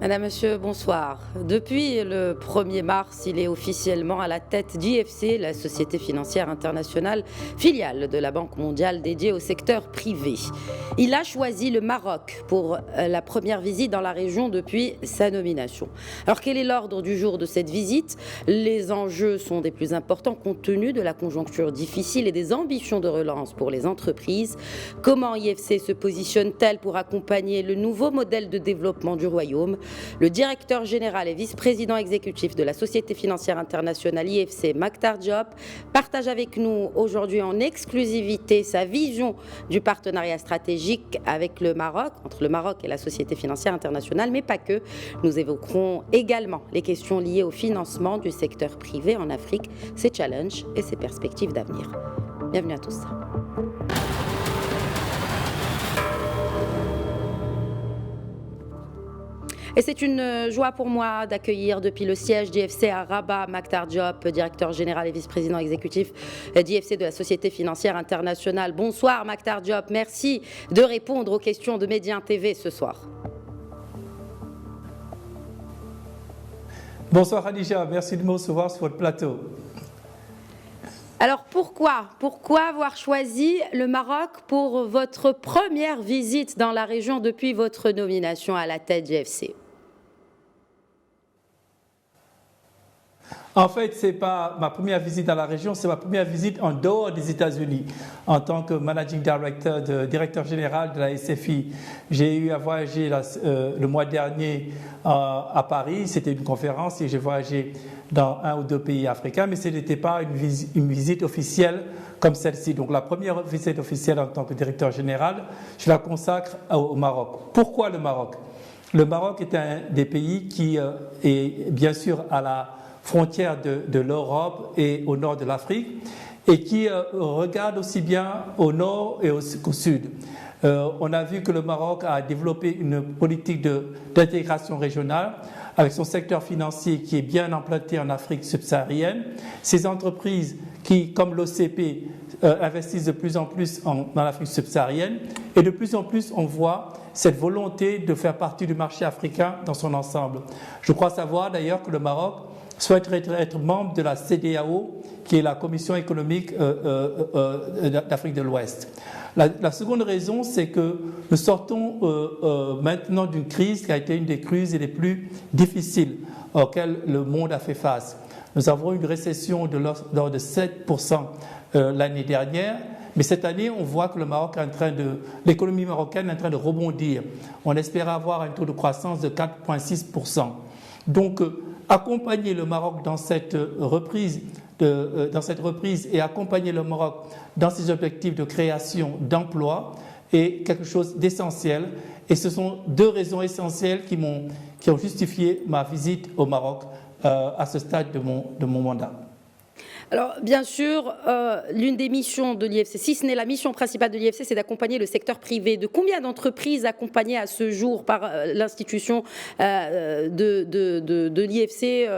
Madame, Monsieur, bonsoir. Depuis le 1er mars, il est officiellement à la tête d'IFC, la société financière internationale, filiale de la Banque mondiale dédiée au secteur privé. Il a choisi le Maroc pour la première visite dans la région depuis sa nomination. Alors quel est l'ordre du jour de cette visite? Les enjeux sont des plus importants compte tenu de la conjoncture difficile et des ambitions de relance pour les entreprises. Comment IFC se positionne-t-elle pour accompagner le nouveau modèle de développement du royaume? Le directeur général et vice-président exécutif de la Société financière internationale IFC, Maktar Diop, partage avec nous aujourd'hui en exclusivité sa vision du partenariat stratégique avec le Maroc, entre le Maroc et la Société financière internationale, mais pas que. Nous évoquerons également les questions liées au financement du secteur privé en Afrique, ses challenges et ses perspectives d'avenir. Bienvenue à tous. Et c'est une joie pour moi d'accueillir depuis le siège d'IFC à Rabat, Maktar Diop, directeur général et vice-président exécutif d'IFC de la Société financière internationale. Bonsoir Maktar Diop, merci de répondre aux questions de Médien TV ce soir. Bonsoir Khadija, merci de me recevoir sur votre plateau. Alors pourquoi avoir choisi le Maroc pour votre première visite dans la région depuis votre nomination à la tête d'IFC? En fait, ce n'est pas ma première visite dans la région, c'est ma première visite en dehors des États-Unis. En tant que Managing Director, directeur général de la SFI, j'ai eu à voyager le mois dernier à Paris. C'était une conférence et j'ai voyagé dans un ou deux pays africains, mais ce n'était pas une visite officielle comme celle-ci. Donc la première visite officielle en tant que directeur général, je la consacre au Maroc. Pourquoi le Maroc? Le Maroc est un des pays qui est bien sûr à la frontière de l'Europe et au nord de l'Afrique et qui regarde aussi bien au nord et au sud. On a vu que le Maroc a développé une politique d'intégration régionale avec son secteur financier qui est bien implanté en Afrique subsaharienne. Ces entreprises qui, comme l'OCP, investissent de plus en plus dans l'Afrique subsaharienne et de plus en plus on voit cette volonté de faire partie du marché africain dans son ensemble. Je crois savoir d'ailleurs que le Maroc souhaiterait être membre de la CEDEAO, qui est la Commission économique d'Afrique de l'Ouest. La seconde raison, c'est que nous sortons maintenant d'une crise qui a été une des crises les plus difficiles auxquelles le monde a fait face. Nous avons une récession de l'ordre de 7% l'année dernière, mais cette année, on voit que l'économie marocaine est en train de rebondir. On espère avoir un taux de croissance de 4,6%. Donc, accompagner le Maroc dans cette reprise et accompagner le Maroc dans ses objectifs de création d'emplois est quelque chose d'essentiel. Et ce sont deux raisons essentielles qui ont justifié ma visite au Maroc à ce stade de mon mandat. Alors, bien sûr, l'une des missions de l'IFC, si ce n'est la mission principale de l'IFC, c'est d'accompagner le secteur privé. De combien d'entreprises accompagnées à ce jour par l'institution de l'IFC,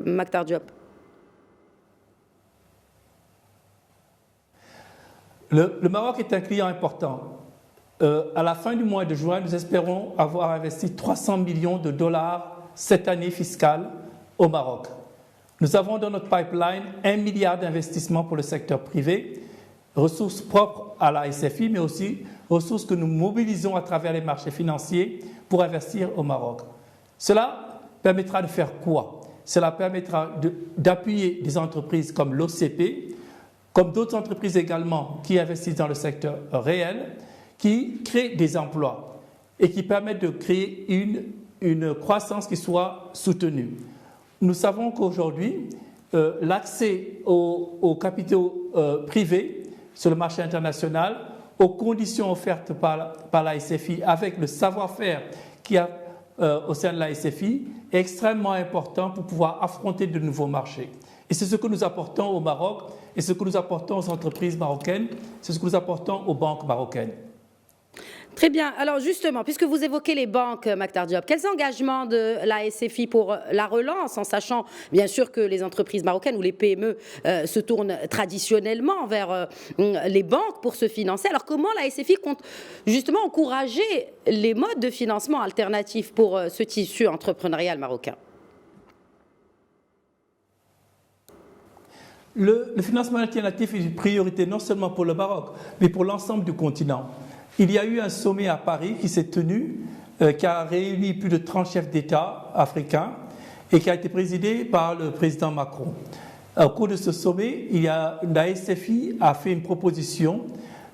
Maktar Diop? Le Maroc est un client important. À la fin du mois de juin, nous espérons avoir investi 300 millions de dollars cette année fiscale au Maroc. Nous avons dans notre pipeline 1 milliard d'investissements pour le secteur privé, ressources propres à la SFI, mais aussi ressources que nous mobilisons à travers les marchés financiers pour investir au Maroc. Cela permettra de faire quoi? Cela permettra d'appuyer des entreprises comme l'OCP, comme d'autres entreprises également qui investissent dans le secteur réel, qui créent des emplois et qui permettent de créer une croissance qui soit soutenue. Nous savons qu'aujourd'hui, l'accès aux capitaux privés sur le marché international, aux conditions offertes par la SFI, avec le savoir-faire qu'il y a au sein de la SFI, est extrêmement important pour pouvoir affronter de nouveaux marchés. Et c'est ce que nous apportons au Maroc, et ce que nous apportons aux entreprises marocaines, c'est ce que nous apportons aux banques marocaines. Très bien. Alors justement, puisque vous évoquez les banques, Mactar Diop, quels engagements de la SFI pour la relance, en sachant bien sûr que les entreprises marocaines ou les PME se tournent traditionnellement vers les banques pour se financer. Alors comment la SFI compte justement encourager les modes de financement alternatifs pour ce tissu entrepreneurial marocain? Le financement alternatif est une priorité non seulement pour le Maroc, mais pour l'ensemble du continent. Il y a eu un sommet à Paris qui s'est tenu, qui a réuni plus de 30 chefs d'État africains et qui a été présidé par le président Macron. Au cours de ce sommet, la SFI a fait une proposition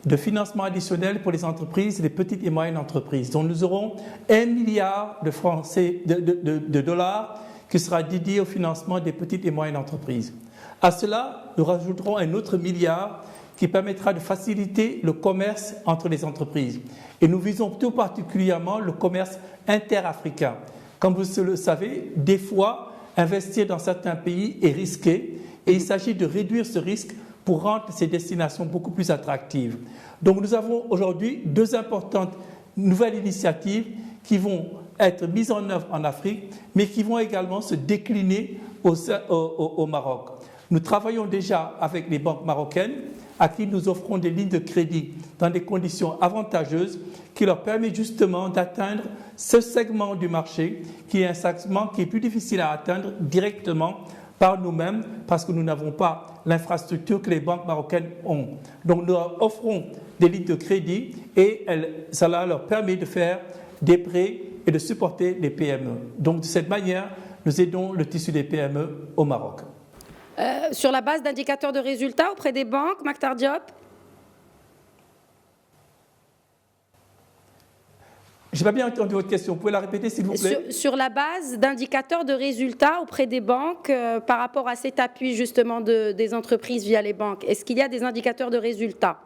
de financement additionnel pour les entreprises, les petites et moyennes entreprises, dont nous aurons 1 milliard de dollars qui sera dédié au financement des petites et moyennes entreprises. À cela, nous rajouterons un autre milliard qui permettra de faciliter le commerce entre les entreprises. Et nous visons tout particulièrement le commerce interafricain. Comme vous le savez, des fois, investir dans certains pays est risqué et il s'agit de réduire ce risque pour rendre ces destinations beaucoup plus attractives. Donc nous avons aujourd'hui 2 importantes nouvelles initiatives qui vont être mises en œuvre en Afrique, mais qui vont également se décliner au Maroc. Nous travaillons déjà avec les banques marocaines à qui nous offrons des lignes de crédit dans des conditions avantageuses qui leur permettent justement d'atteindre ce segment du marché qui est un segment qui est plus difficile à atteindre directement par nous-mêmes parce que nous n'avons pas l'infrastructure que les banques marocaines ont. Donc nous leur offrons des lignes de crédit et cela leur permet de faire des prêts et de supporter les PME. Donc de cette manière, nous aidons le tissu des PME au Maroc. Sur la base d'indicateurs de résultats auprès des banques, Mactar Diop? Je n'ai pas bien entendu votre question. Vous pouvez la répéter, s'il vous plaît? Sur la base d'indicateurs de résultats auprès des banques par rapport à cet appui justement des entreprises via les banques, est-ce qu'il y a des indicateurs de résultats?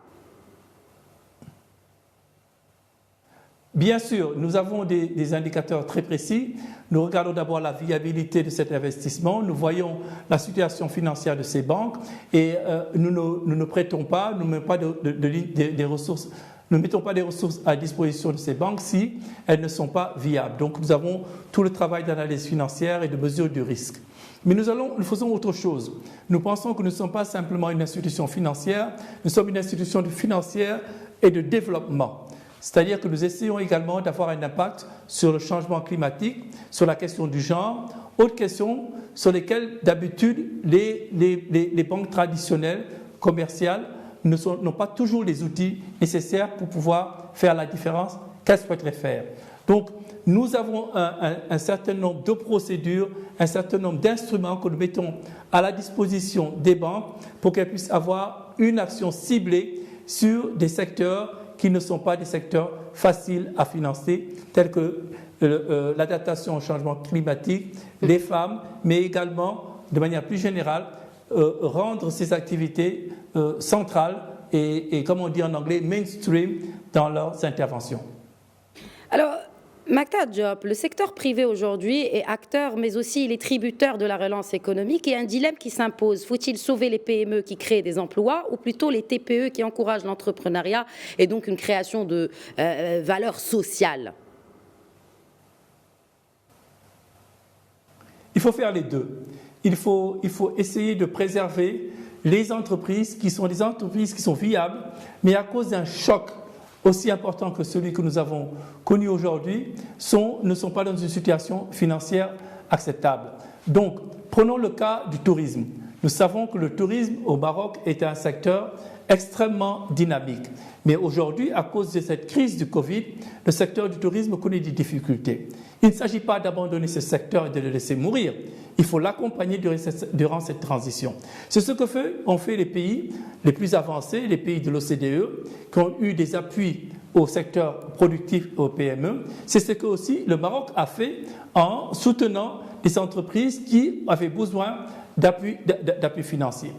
Bien sûr, nous avons des indicateurs très précis. Nous regardons d'abord la viabilité de cet investissement. Nous voyons la situation financière de ces banques et nous ne prêtons pas, nous ne mettons pas des ressources. Nous ne mettons pas des ressources à disposition de ces banques si elles ne sont pas viables. Donc nous avons tout le travail d'analyse financière et de mesure du risque. Mais nous faisons autre chose. Nous pensons que nous ne sommes pas simplement une institution financière, nous sommes une institution financière et de développement. C'est-à-dire que nous essayons également d'avoir un impact sur le changement climatique, sur la question du genre, autres questions sur lesquelles d'habitude les banques traditionnelles, commerciales, n'ont pas toujours les outils nécessaires pour pouvoir faire la différence qu'elles souhaiteraient faire. Donc, nous avons un certain nombre de procédures, un certain nombre d'instruments que nous mettons à la disposition des banques pour qu'elles puissent avoir une action ciblée sur des secteurs qui ne sont pas des secteurs faciles à financer, tels que l'adaptation au changement climatique, les femmes, mais également, de manière plus générale, rendre ces activités centrales et, comme on dit en anglais, mainstream dans leurs interventions. Alors, Mactar Diop, le secteur privé aujourd'hui est acteur, mais aussi il est tributaire de la relance économique et un dilemme qui s'impose. Faut-il sauver les PME qui créent des emplois ou plutôt les TPE qui encouragent l'entrepreneuriat et donc une création de valeur sociale? Il faut faire les deux. Il faut essayer de préserver les entreprises qui sont des entreprises qui sont viables, mais à cause d'un choc aussi important que celui que nous avons connu aujourd'hui, ne sont pas dans une situation financière acceptable. Donc, prenons le cas du tourisme. Nous savons que le tourisme au Maroc est un secteur extrêmement dynamique. Mais aujourd'hui, à cause de cette crise du Covid, le secteur du tourisme connaît des difficultés. Il ne s'agit pas d'abandonner ce secteur et de le laisser mourir. Il faut l'accompagner durant cette transition. C'est ce que ont fait les pays les plus avancés, les pays de l'OCDE, qui ont eu des appuis au secteur productif et aux PME. C'est ce que aussi le Maroc a fait en soutenant des entreprises qui avaient besoin d'appui financier.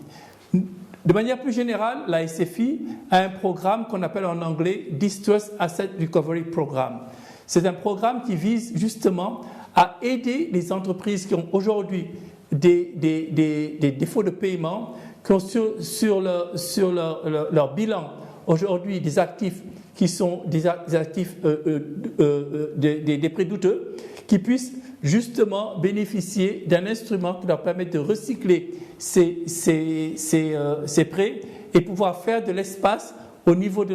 De manière plus générale, la SFI a un programme qu'on appelle en anglais Distress Asset Recovery Program. C'est un programme qui vise justement à aider les entreprises qui ont aujourd'hui des défauts de paiement, qui ont sur leur bilan aujourd'hui des actifs qui sont des actifs, des prêts douteux, qui puissent justement bénéficier d'un instrument qui leur permet de recycler ces prêts et pouvoir faire de l'espace au niveau de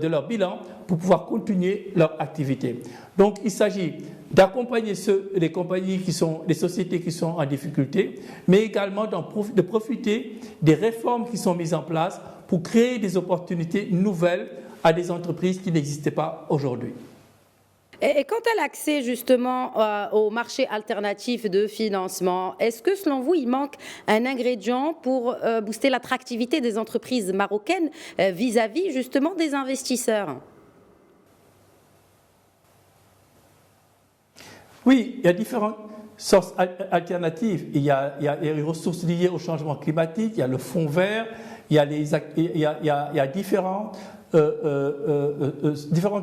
leur bilan pour pouvoir continuer leur activité. Donc il s'agit d'accompagner les compagnies les sociétés qui sont en difficulté, mais également de profiter des réformes qui sont mises en place pour créer des opportunités nouvelles à des entreprises qui n'existaient pas aujourd'hui. Et quant à l'accès justement au marché alternatif de financement, est-ce que selon vous, il manque un ingrédient pour booster l'attractivité des entreprises marocaines vis-à-vis justement des investisseurs? Oui, il y a différentes sources alternatives. Il y a les ressources liées au changement climatique, il y a le fonds vert, il y a différentes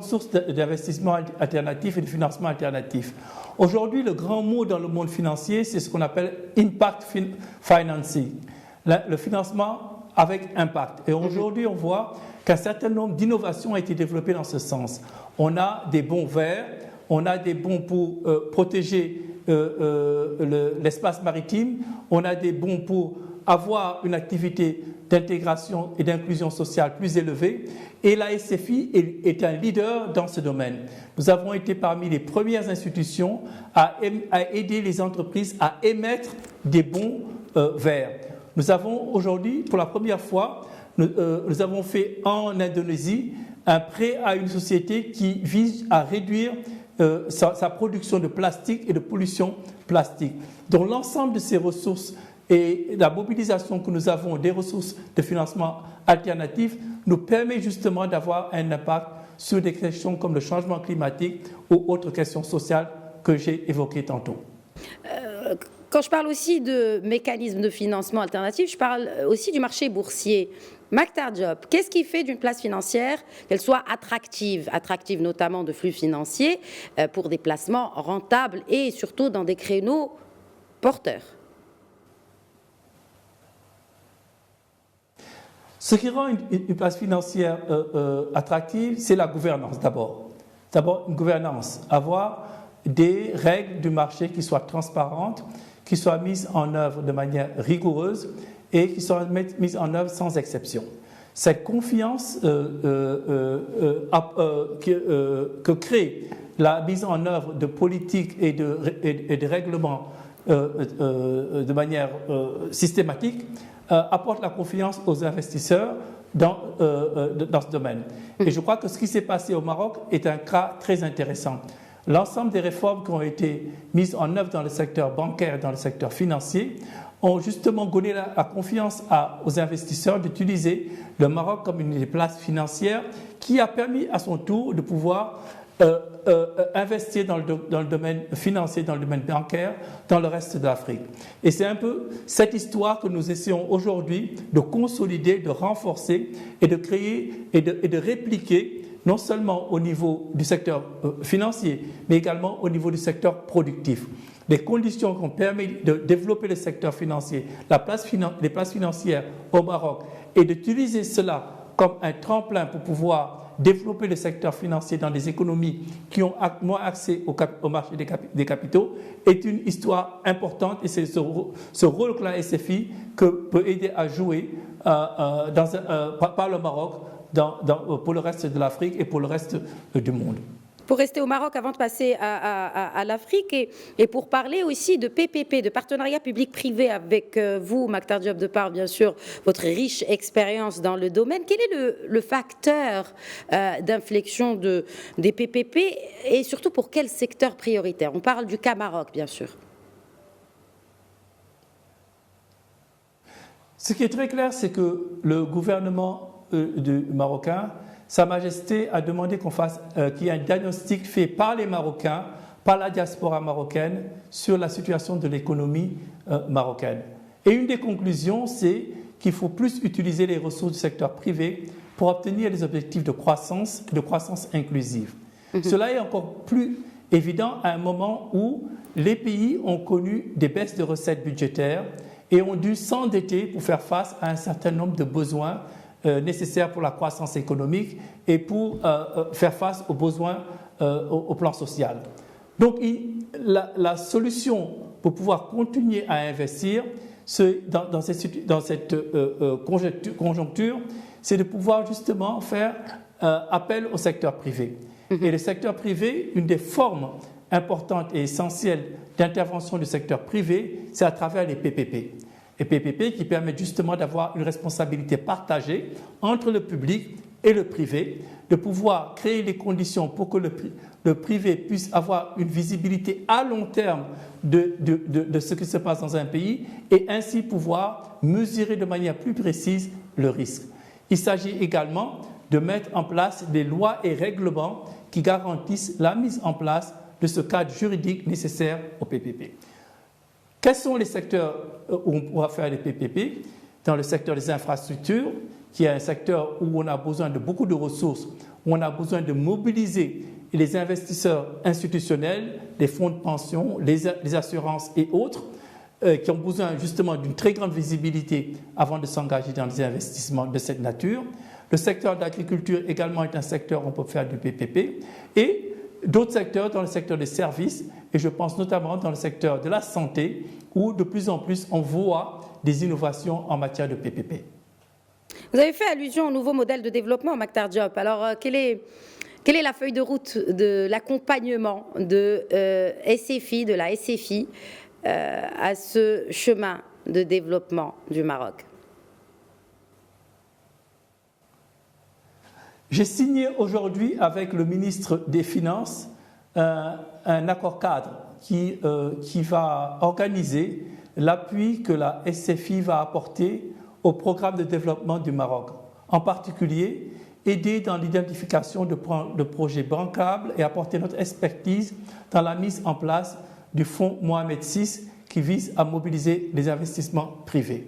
sources d'investissement alternatifs et de financement alternatif. Aujourd'hui, le grand mot dans le monde financier, c'est ce qu'on appelle impact financing, le financement avec impact. Et aujourd'hui, on voit qu'un certain nombre d'innovations ont été développées dans ce sens. On a des bons verts, on a des bons pour protéger l'espace maritime, on a des bons pour avoir une activité d'intégration et d'inclusion sociale plus élevée, et la SFI est un leader dans ce domaine. Nous avons été parmi les premières institutions à aider les entreprises à émettre des bons verts. Nous avons aujourd'hui, pour la première fois, nous avons fait en Indonésie un prêt à une société qui vise à réduire sa production de plastique et de pollution plastique. Donc l'ensemble de ces ressources et la mobilisation que nous avons des ressources de financement alternatifs nous permet justement d'avoir un impact sur des questions comme le changement climatique ou autres questions sociales que j'ai évoquées tantôt. Quand je parle aussi de mécanismes de financement alternatifs, je parle aussi du marché boursier. Maktar Diop, qu'est-ce qui fait d'une place financière qu'elle soit attractive notamment de flux financiers pour des placements rentables et surtout dans des créneaux porteurs? Ce qui rend une place financière attractive, c'est la gouvernance d'abord. D'abord, une gouvernance, avoir des règles du marché qui soient transparentes, qui soient mises en œuvre de manière rigoureuse et qui soient mises en œuvre sans exception. Cette confiance que crée la mise en œuvre de politiques et de règlements de manière systématique apporte la confiance aux investisseurs dans ce domaine. Et je crois que ce qui s'est passé au Maroc est un cas très intéressant. L'ensemble des réformes qui ont été mises en œuvre dans le secteur bancaire et dans le secteur financier ont justement donné la confiance aux investisseurs d'utiliser le Maroc comme une des places financières qui a permis à son tour de pouvoir investir dans le domaine financier, dans le domaine bancaire, dans le reste de l'Afrique. Et c'est un peu cette histoire que nous essayons aujourd'hui de consolider, de renforcer et de créer et de répliquer non seulement au niveau du secteur financier, mais également au niveau du secteur productif. Les conditions qui ont permis de développer le secteur financier, les places financières au Maroc, et d'utiliser cela comme un tremplin pour pouvoir développer le secteur financier dans des économies qui ont moins accès au marché des capitaux, est une histoire importante et c'est ce rôle que la SFI peut aider à jouer par le Maroc pour le reste de l'Afrique et pour le reste du monde. Pour rester au Maroc avant de passer à l'Afrique et pour parler aussi de PPP, de partenariat public-privé avec vous, Maktar Diop, de par bien sûr votre riche expérience dans le domaine, quel est le facteur d'inflexion des PPP et surtout pour quel secteur prioritaire? On parle du cas Maroc, bien sûr. Ce qui est très clair, c'est que le gouvernement du Marocain, Sa Majesté a demandé qu'il y ait un diagnostic fait par les Marocains, par la diaspora marocaine, sur la situation de l'économie marocaine. Et une des conclusions, c'est qu'il faut plus utiliser les ressources du secteur privé pour obtenir les objectifs de croissance inclusive. Cela est encore plus évident à un moment où les pays ont connu des baisses de recettes budgétaires et ont dû s'endetter pour faire face à un certain nombre de besoins nécessaires pour la croissance économique et pour faire face aux besoins au plan social. Donc la solution pour pouvoir continuer à investir dans cette conjoncture, c'est de pouvoir justement faire appel au secteur privé. Et le secteur privé, une des formes importantes et essentielles d'intervention du secteur privé, c'est à travers les PPP. Les PPP qui permettent justement d'avoir une responsabilité partagée entre le public et le privé, de pouvoir créer les conditions pour que le privé puisse avoir une visibilité à long terme de ce qui se passe dans un pays et ainsi pouvoir mesurer de manière plus précise le risque. Il s'agit également de mettre en place des lois et règlements qui garantissent la mise en place de ce cadre juridique nécessaire au PPP. Quels sont les secteurs où on pourra faire des PPP? Dans le secteur des infrastructures, qui est un secteur où on a besoin de beaucoup de ressources, où on a besoin de mobiliser les investisseurs institutionnels, les fonds de pension, les assurances et autres, qui ont besoin justement d'une très grande visibilité avant de s'engager dans des investissements de cette nature. Le secteur de l'agriculture également est un secteur où on peut faire du PPP. Et d'autres secteurs dans le secteur des services, et je pense notamment dans le secteur de la santé, où de plus en plus on voit des innovations en matière de PPP. Vous avez fait allusion au nouveau modèle de développement, Mactar Diop. Alors, quelle est la feuille de route de l'accompagnement de SFI, de la SFI, à ce chemin de développement du Maroc? J'ai signé aujourd'hui avec le ministre des Finances un accord cadre qui va organiser l'appui que la SFI va apporter au programme de développement du Maroc. En particulier, aider dans l'identification de projets bancables et apporter notre expertise dans la mise en place du fonds Mohamed VI qui vise à mobiliser les investissements privés.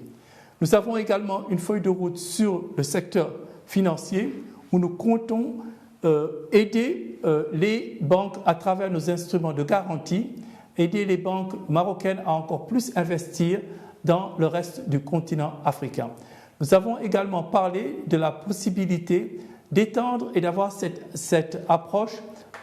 Nous avons également une feuille de route sur le secteur financier où nous comptons aider les banques à travers nos instruments de garantie, aider les banques marocaines à encore plus investir dans le reste du continent africain. Nous avons également parlé de la possibilité d'étendre et d'avoir cette approche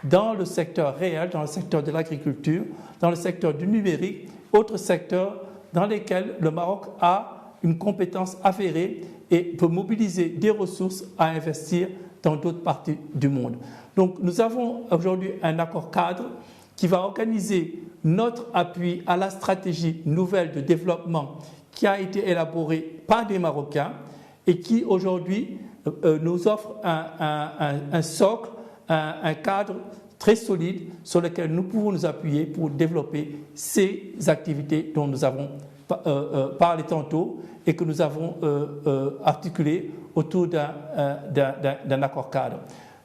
dans le secteur réel, dans le secteur de l'agriculture, dans le secteur du numérique, autres secteurs dans lesquels le Maroc a une compétence avérée et peut mobiliser des ressources à investir dans d'autres parties du monde. Donc nous avons aujourd'hui un accord cadre qui va organiser notre appui à la stratégie nouvelle de développement qui a été élaborée par des Marocains et qui aujourd'hui nous offre un socle, un cadre très solide sur lequel nous pouvons nous appuyer pour développer ces activités dont nous avons parlé tantôt et que nous avons articulées autour d'un accord cadre.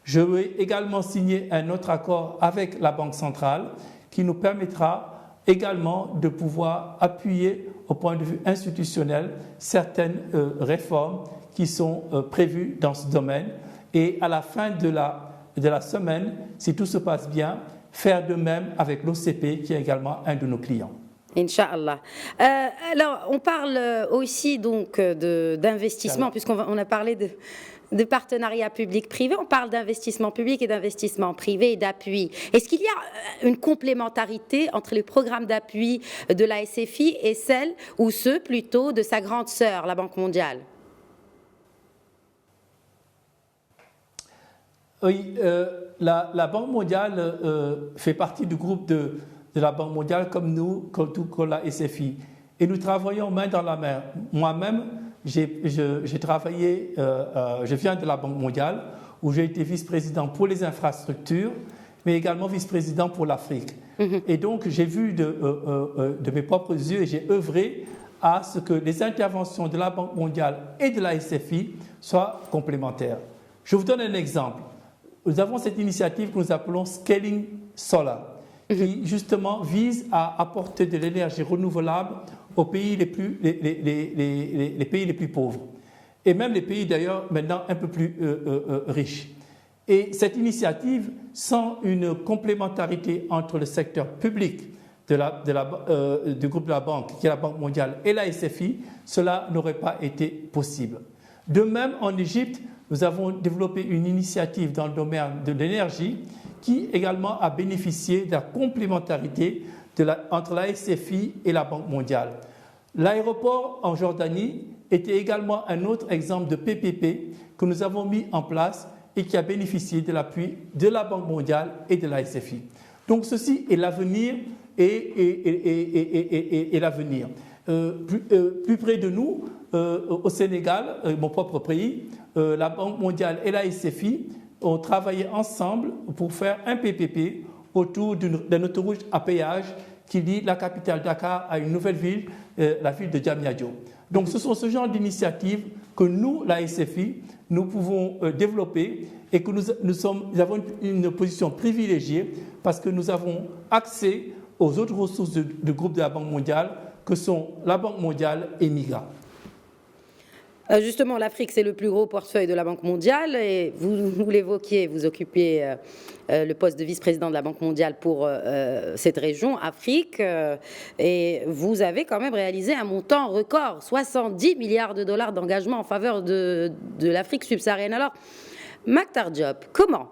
Je vais également signer un autre accord avec la Banque centrale qui nous permettra également de pouvoir appuyer au point de vue institutionnel certaines réformes qui sont prévues dans ce domaine et à la fin de la semaine, si tout se passe bien, faire de même avec l'OCP qui est également un de nos clients. Inch'Allah. Alors, on parle aussi donc d'investissement, puisqu'on a parlé de partenariat public-privé, on parle d'investissement public et d'investissement privé et d'appui. Est-ce qu'il y a une complémentarité entre les programmes d'appui de la SFI et ceux plutôt de sa grande sœur, la Banque mondiale? Oui, la Banque mondiale fait partie du groupe de la Banque mondiale comme nous, comme la SFI. Et nous travaillons main dans la main. Moi-même, j'ai travaillé, je viens de la Banque mondiale où j'ai été vice-président pour les infrastructures, mais également vice-président pour l'Afrique. Et donc, j'ai vu de mes propres yeux et j'ai œuvré à ce que les interventions de la Banque mondiale et de la SFI soient complémentaires. Je vous donne un exemple. Nous avons cette initiative que nous appelons Scaling Solar, qui justement vise à apporter de l'énergie renouvelable aux pays les pays les plus pauvres, et même les pays d'ailleurs maintenant un peu plus riches. Et cette initiative, sans une complémentarité entre le secteur public du groupe de la Banque, qui est la Banque mondiale, et la SFI, cela n'aurait pas été possible. De même, en Égypte, nous avons développé une initiative dans le domaine de l'énergie qui également a bénéficié de la complémentarité entre la SFI et la Banque mondiale. L'aéroport en Jordanie était également un autre exemple de PPP que nous avons mis en place et qui a bénéficié de l'appui de la Banque mondiale et de la SFI. Donc ceci est l'avenir et l'avenir. Plus près de nous, au Sénégal, mon propre pays, la Banque mondiale et la SFI ont travaillé ensemble pour faire un PPP autour d'un autoroute à péage qui lie la capitale Dakar à une nouvelle ville, la ville de Diamniadio. Donc ce sont ce genre d'initiatives que nous, la SFI, nous pouvons développer et que nous avons une position privilégiée parce que nous avons accès aux autres ressources du groupe de la Banque mondiale que sont la Banque mondiale et MIGA. Justement, l'Afrique, c'est le plus gros portefeuille de la Banque mondiale et vous l'évoquiez, vous occupez le poste de vice-président de la Banque mondiale pour cette région, Afrique, et vous avez quand même réalisé un montant record, 70 milliards de dollars d'engagement en faveur de l'Afrique subsaharienne. Alors, Makhtar Diop, comment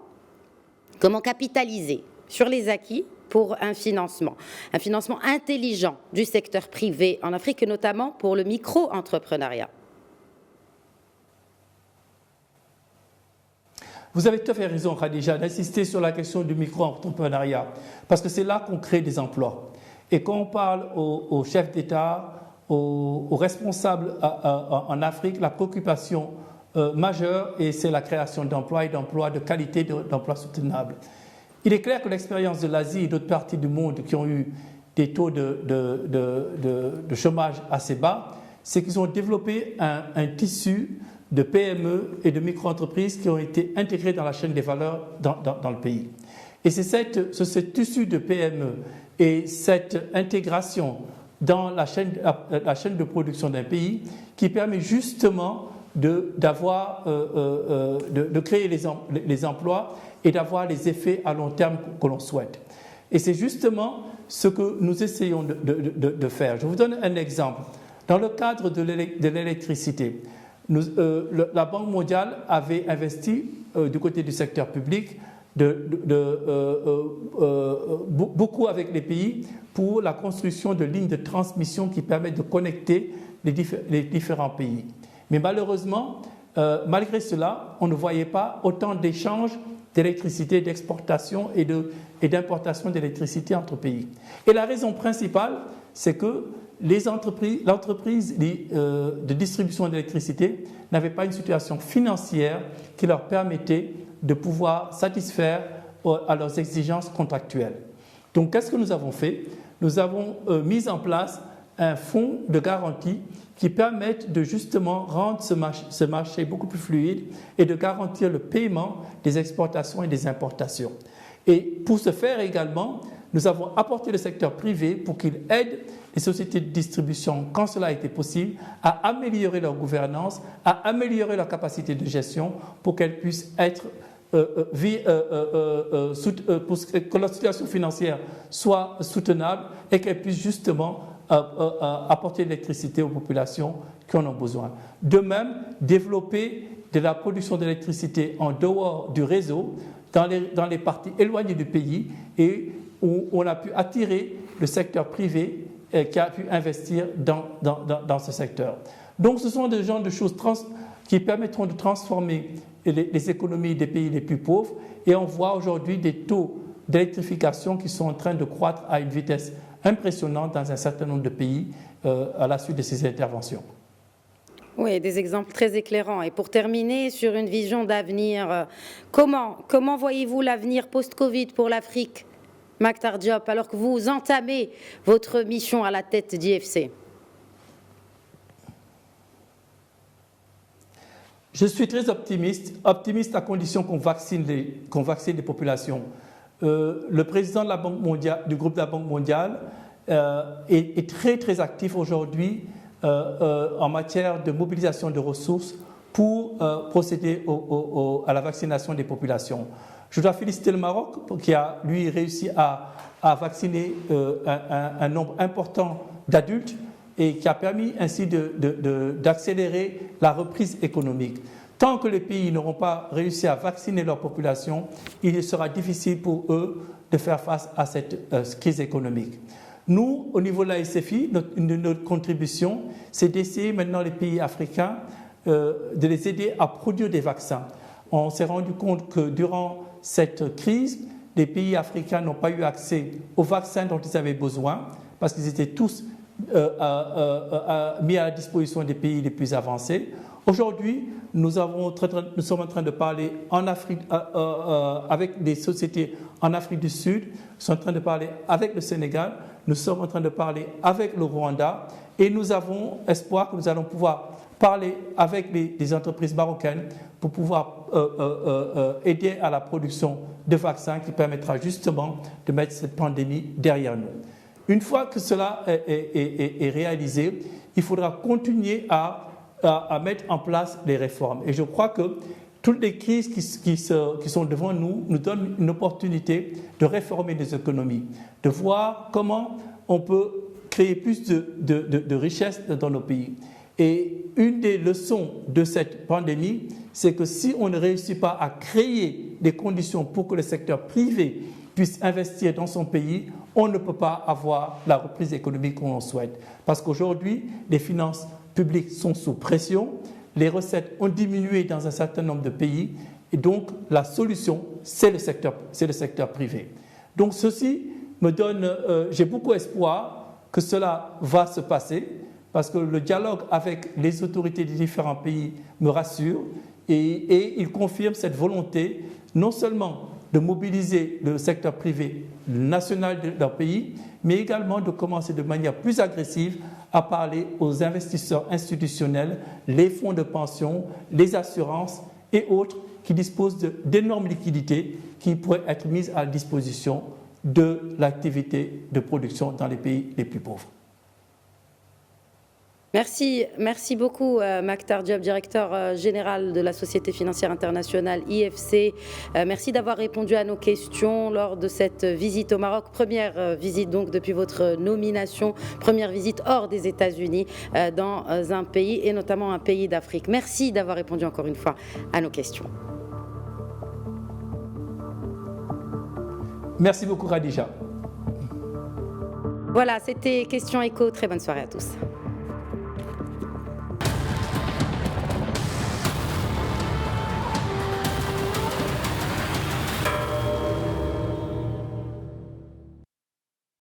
capitaliser sur les acquis pour un financement intelligent du secteur privé en Afrique, et notamment pour le micro-entrepreneuriat? Vous avez tout à fait raison, Khadija, d'insister sur la question du micro-entrepreneuriat, parce que c'est là qu'on crée des emplois. Et quand on parle aux chefs d'État, aux responsables en Afrique, la préoccupation majeure, c'est la création d'emplois et d'emplois de qualité, d'emplois soutenables. Il est clair que l'expérience de l'Asie et d'autres parties du monde qui ont eu des taux de chômage assez bas, c'est qu'ils ont développé un tissu de PME et de micro-entreprises qui ont été intégrées dans la chaîne des valeurs dans le pays. Et c'est ce tissu de PME et cette intégration dans la chaîne de production d'un pays qui permet justement de créer les emplois et d'avoir les effets à long terme que l'on souhaite. Et c'est justement ce que nous essayons de faire. Je vous donne un exemple. Dans le cadre de l'électricité, la Banque mondiale avait investi du côté du secteur public beaucoup avec les pays pour la construction de lignes de transmission qui permettent de connecter les différents pays. Mais malheureusement, malgré cela, on ne voyait pas autant d'échanges d'électricité, d'exportation et d'importation d'électricité entre pays. Et la raison principale, c'est que l'entreprise de distribution d'électricité n'avait pas une situation financière qui leur permettait de pouvoir satisfaire à leurs exigences contractuelles. Donc, qu'est-ce que nous avons fait? Nous avons mis en place un fonds de garantie qui permettent de justement rendre ce marché beaucoup plus fluide et de garantir le paiement des exportations et des importations. Et pour ce faire également, nous avons apporté le secteur privé pour qu'il aide les sociétés de distribution, quand cela a été possible, à améliorer leur gouvernance, à améliorer leur capacité de gestion pour qu'elles puissent être pour que la situation financière soit soutenable et qu'elles puissent justement apporter de l'électricité aux populations qui en ont besoin. De même, développer de la production d'électricité en dehors du réseau, dans les parties éloignées du pays et où on a pu attirer le secteur privé qui a pu investir dans ce secteur. Donc ce sont des genres de choses qui permettront de transformer les économies des pays les plus pauvres et on voit aujourd'hui des taux d'électrification qui sont en train de croître à une vitesse impressionnante dans un certain nombre de pays à la suite de ces interventions. Oui, des exemples très éclairants. Et pour terminer, sur une vision d'avenir, comment voyez-vous l'avenir post-Covid pour l'Afrique, Makhtar Diop, alors que vous entamez votre mission à la tête d'IFC? Je suis très optimiste à condition qu'on vaccine les populations. Le président de la Banque mondiale, du groupe de la Banque mondiale est très très actif aujourd'hui en matière de mobilisation de ressources pour procéder à la vaccination des populations. Je dois féliciter le Maroc qui a, lui, réussi à vacciner un nombre important d'adultes et qui a permis ainsi d'accélérer la reprise économique. Tant que les pays n'auront pas réussi à vacciner leur population, il sera difficile pour eux de faire face à cette crise économique. Nous, au niveau de la SFI, notre contribution, c'est d'essayer maintenant les pays africains de les aider à produire des vaccins. On s'est rendu compte que durant cette crise, les pays africains n'ont pas eu accès aux vaccins dont ils avaient besoin parce qu'ils étaient tous mis à la disposition des pays les plus avancés. Aujourd'hui, nous sommes en train de parler en Afrique, avec des sociétés en Afrique du Sud, nous sommes en train de parler avec le Sénégal, nous sommes en train de parler avec le Rwanda et nous avons espoir que nous allons pouvoir parler avec les entreprises marocaines pour pouvoir aider à la production de vaccins qui permettra justement de mettre cette pandémie derrière nous. Une fois que cela est réalisé, il faudra continuer à mettre en place les réformes. Et je crois que toutes les crises qui sont devant nous nous donnent une opportunité de réformer les économies, de voir comment on peut créer plus de richesses dans nos pays. Et une des leçons de cette pandémie, c'est que si on ne réussit pas à créer des conditions pour que le secteur privé puisse investir dans son pays, on ne peut pas avoir la reprise économique qu'on souhaite. Parce qu'aujourd'hui, les finances publiques sont sous pression, les recettes ont diminué dans un certain nombre de pays, et donc la solution, c'est le secteur privé. Donc ceci me donne, j'ai beaucoup espoir que cela va se passer, parce que le dialogue avec les autorités des différents pays me rassure, et il confirme cette volonté non seulement de mobiliser le secteur privé national de leur pays, mais également de commencer de manière plus agressive à parler aux investisseurs institutionnels, les fonds de pension, les assurances et autres qui disposent d'énormes liquidités qui pourraient être mises à la disposition de l'activité de production dans les pays les plus pauvres. Merci beaucoup Maktar Diop, directeur général de la Société financière internationale IFC. Merci d'avoir répondu à nos questions lors de cette visite au Maroc. Première visite donc depuis votre nomination, première visite hors des États-Unis dans un pays et notamment un pays d'Afrique. Merci d'avoir répondu encore une fois à nos questions. Merci beaucoup Khadija. Voilà, c'était Question Écho. Très bonne soirée à tous.